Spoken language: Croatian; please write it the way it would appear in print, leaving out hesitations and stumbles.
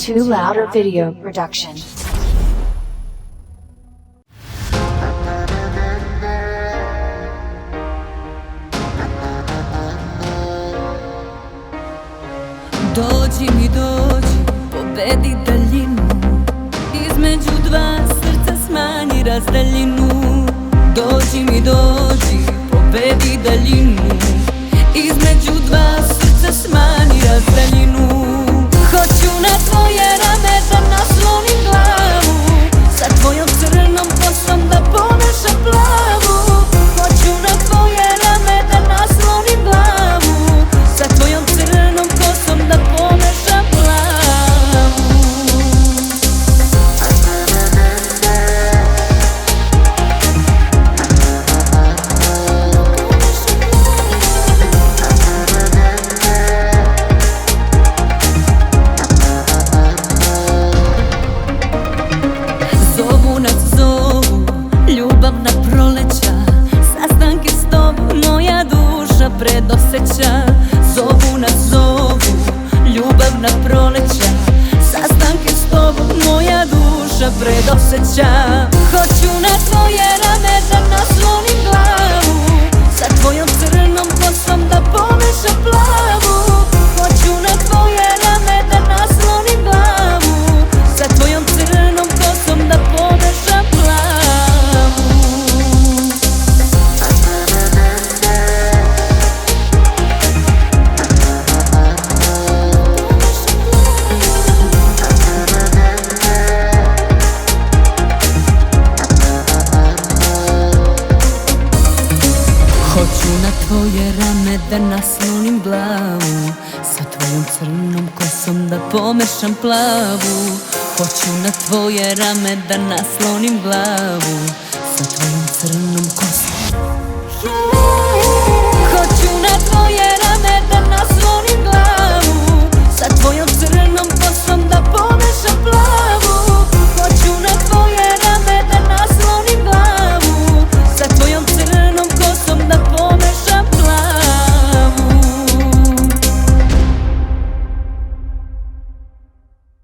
Too Louder Video Production. Dođi mi dođi, pobedi daljinu, između dva srca smanji razdaljinu. Dođi mi dođi, pobedi daljinu, između dva srca smanji razdaljinu. Hoću na tvoje rame da naslonim glavu, sa tvojom crnom kosom da pomešam plavu. Hoću na tvoje rame da naslonim glavu, sa tvojom crnom kosom da pomešam plavu. Zovu nas zovu, ljubavna proleća, sastanke s tobom moja duša predoseća. Zovu nas zovu, ljubavna proleća, sastanke s tobom moja duša predoseća. Hoću na tvoje rame da naslonim glavu, sa tvojom crnom kosom da pomešam plavu. Hoću na tvoje rame da naslonim glavu, sa tvojom crnom kosom da pomešam plavu. Hoću na tvoje rame da naslonim glavu, sa tvojom crnom kosom da pomešam plavu. Hoću na tvoje rame da naslonim glavu, sa tvojom crnom kosom